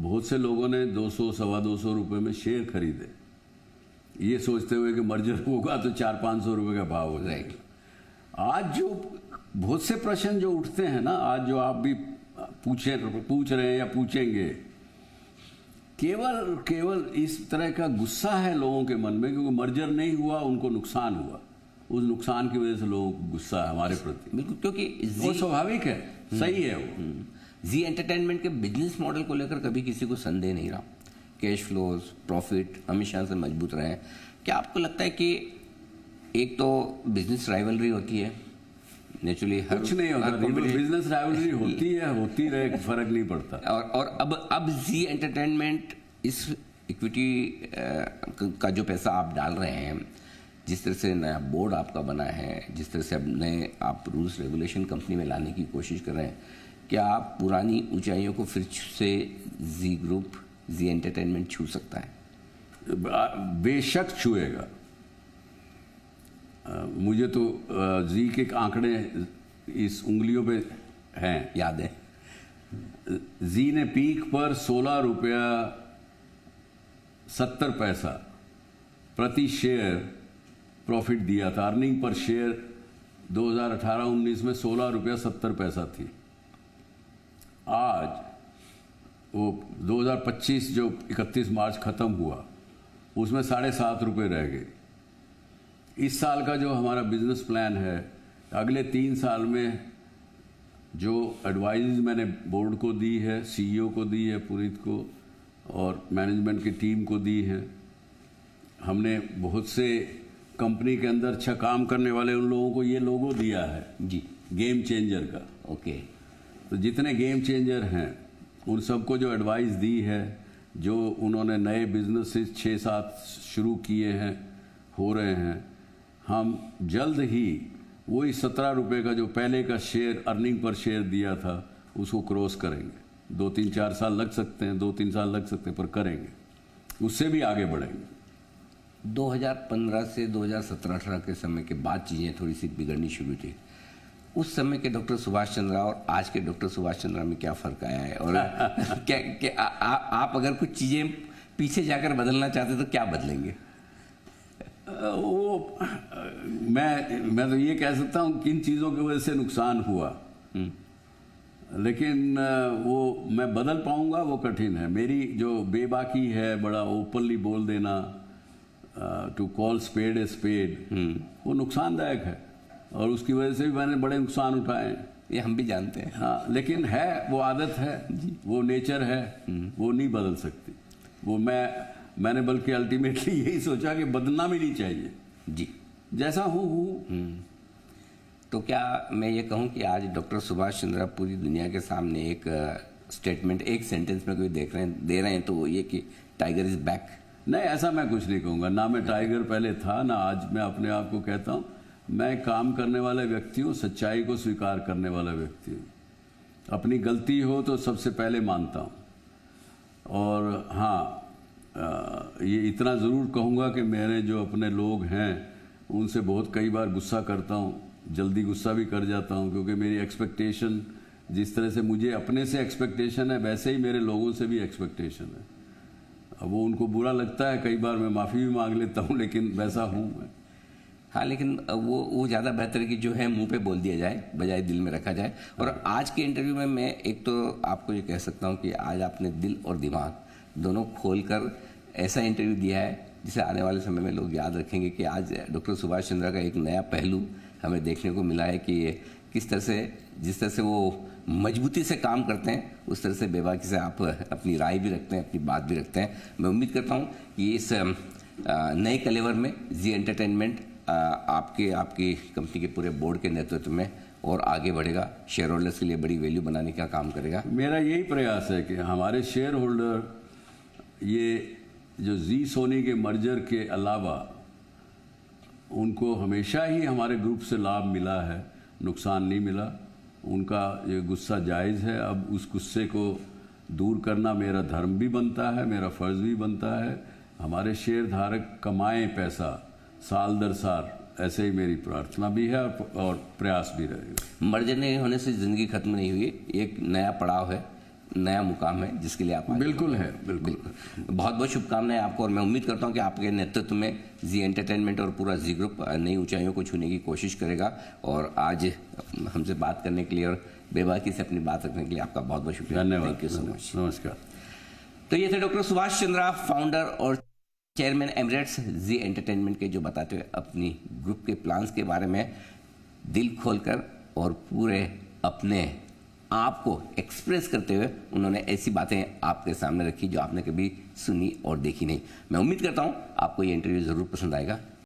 बहुत से लोगों ने 200 सवा 200 रुपये में शेयर खरीदे, ये सोचते हुए कि मर्जर होगा तो 400-500 रुपये का भाव हो जाएगा। आज जो बहुत से प्रश्न जो उठते हैं ना, आज जो आप भी पूछ रहे हैं या पूछेंगे, केवल इस तरह का गुस्सा है लोगों के मन में, क्योंकि मर्जर नहीं हुआ, उनको नुकसान हुआ, उस नुकसान की वजह से लोगों को गुस्सा है हमारे प्रति। बिल्कुल, क्योंकि वो स्वाभाविक है, सही है वो। जी एंटरटेनमेंट के बिजनेस मॉडल को लेकर कभी किसी को संदेह नहीं रहा, कैश फ्लोज, प्रॉफिट हमेशा से मजबूत रहे हैं। क्या आपको लगता है कि एक तो बिजनेस राइवलरी होती है नेचुरली, कुछ नहीं होता, बिजनेस राइवलरी होती रहे, फर्क नहीं पड़ता। और अब जी एंटरटेनमेंट इस इक्विटी का जो पैसा आप डाल रहे हैं, जिस तरह से नया बोर्ड आपका बना है, जिस तरह से अब नए आप रूल्स रेगुलेशन कंपनी में लाने की कोशिश कर रहे हैं, क्या आप पुरानी ऊंचाइयों को फिर से जी ग्रुप, जी एंटरटेनमेंट छू सकता है? बेशक छुएगा। मुझे तो जी के आंकड़े इस उंगलियों पे हैं, याद है। जी ने पीक पर 16 रुपया 70 पैसा प्रति शेयर प्रॉफिट दिया था। अर्निंग पर शेयर 2018-19 में 16 रुपया 70 पैसा थी। आज वो 2025 जो 31 मार्च खत्म हुआ, उसमें 7.5 रुपये रह गए। इस साल का जो हमारा बिजनेस प्लान है, अगले 3 साल में जो एडवाइस मैंने बोर्ड को दी है, सीईओ को दी है, पुनीत को, और मैनेजमेंट की टीम को दी है, हमने बहुत से कंपनी के अंदर अच्छा काम करने वाले उन लोगों को ये लोगो दिया है जी, गेम चेंजर का। ओके, तो जितने गेम चेंजर हैं उन सबको जो एडवाइस दी है, जो उन्होंने नए बिजनेसेस 6-7 शुरू किए हैं, हो रहे हैं, हम जल्द ही वही 17 रुपये का जो पहले का शेयर अर्निंग पर शेयर दिया था उसको क्रॉस करेंगे। 2-3-4 साल लग सकते हैं, 2-3 साल लग सकते हैं, पर करेंगे, उससे भी आगे बढ़ेंगे। 2015 से 2017-18 के समय के बाद चीज़ें थोड़ी सी बिगड़नी शुरू थी। उस समय के डॉक्टर सुभाष चंद्रा और आज के डॉक्टर सुभाष चंद्रा में क्या फ़र्क आया है? और आप अगर कुछ चीज़ें पीछे जाकर बदलना चाहते तो क्या बदलेंगे? वो मैं तो ये कह सकता हूँ किन चीज़ों की वजह से नुकसान हुआ, लेकिन वो मैं बदल पाऊंगा वो कठिन है। मेरी जो बेबाकी है, बड़ा ओपनली बोल देना, to call spade a spade, वो नुकसानदायक है, और उसकी वजह से भी मैंने बड़े नुकसान उठाए हैं, ये हम भी जानते हैं। हाँ, लेकिन है, वो आदत है, वो नेचर है, वो नहीं बदल सकती। वो मैंने बल्कि अल्टीमेटली यही सोचा कि बदलना भी नहीं चाहिए जी, जैसा हूँ। तो क्या मैं ये कहूँ कि आज डॉक्टर सुभाष चंद्रा पूरी दुनिया के सामने एक स्टेटमेंट, एक सेंटेंस में कोई दे रहे हैं तो वो ये कि टाइगर इज बैक? नहीं, ऐसा मैं कुछ नहीं कहूँगा। ना मैं टाइगर पहले था, ना आज मैं अपने आप को कहता हूँ। मैं काम करने वाला व्यक्ति हूँ, सच्चाई को स्वीकार करने वाला व्यक्ति हूँ। अपनी गलती हो तो सबसे पहले मानता हूँ। और हाँ, ये इतना ज़रूर कहूँगा कि मेरे जो अपने लोग हैं उनसे बहुत कई बार गुस्सा करता हूँ, जल्दी गुस्सा भी कर जाता हूँ, क्योंकि मेरी एक्सपेक्टेशन, जिस तरह से मुझे अपने से एक्सपेक्टेशन है, वैसे ही मेरे लोगों से भी एक्सपेक्टेशन है। अब वो उनको बुरा लगता है, कई बार मैं माफ़ी भी मांग लेता हूँ, लेकिन वैसा हूँ मैं। हाँ, लेकिन वो ज़्यादा बेहतर है कि जो है मुंह पे बोल दिया जाए, बजाय दिल में रखा जाए। और आज के इंटरव्यू में मैं एक तो आपको ये कह सकता हूँ कि आज आपने दिल और दिमाग दोनों खोलकर ऐसा इंटरव्यू दिया है जिसे आने वाले समय में लोग याद रखेंगे कि आज डॉक्टर सुभाष चंद्रा का एक नया पहलू हमें देखने को मिला है कि किस तरह से, जिस तरह से वो मजबूती से काम करते हैं, उस तरह से बेबाकी से आप अपनी राय भी रखते हैं, अपनी बात भी रखते हैं। मैं उम्मीद करता हूँ कि इस नए कलेवर में जी एंटरटेनमेंट आपकी कंपनी के पूरे बोर्ड के नेतृत्व में और आगे बढ़ेगा, शेयर होल्डर्स के लिए बड़ी वैल्यू बनाने का काम करेगा। मेरा यही प्रयास है कि हमारे शेयर होल्डर, ये जो जी सोनी के मर्जर के अलावा उनको हमेशा ही हमारे ग्रुप से लाभ मिला है, नुकसान नहीं मिला। उनका ये गुस्सा जायज़ है। अब उस गुस्से को दूर करना मेरा धर्म भी बनता है, मेरा फ़र्ज़ भी बनता है। हमारे शेयर धारक कमाएं पैसा साल दर साल, ऐसे ही मेरी प्रार्थना भी है और प्रयास भी रहेगा। मर्जर नहीं होने से ज़िंदगी खत्म नहीं हुई, एक नया पड़ाव है, नया मुकाम है जिसके लिए आप बिल्कुल है, बिल्कुल। बहुत बहुत शुभकामनाएं आपको, और मैं उम्मीद करता हूं कि आपके नेतृत्व में जी एंटरटेनमेंट और पूरा जी ग्रुप नई ऊंचाइयों को छूने की कोशिश करेगा। और आज हमसे बात करने के लिए और बेबाकी से अपनी बात रखने के लिए आपका बहुत बहुत शुक्रिया। धन्यवाद। Thank you so much. नमस्कार। तो ये थे डॉक्टर सुभाष चंद्रा, फाउंडर और चेयरमैन एमिरेट्स जी एंटरटेनमेंट के, जो बताते हुए अपनी ग्रुप के प्लान्स के बारे में दिल खोलकर और पूरे अपने आप को एक्सप्रेस करते हुए उन्होंने ऐसी बातें आपके सामने रखी जो आपने कभी सुनी और देखी नहीं। मैं उम्मीद करता हूं आपको ये इंटरव्यू जरूर पसंद आएगा।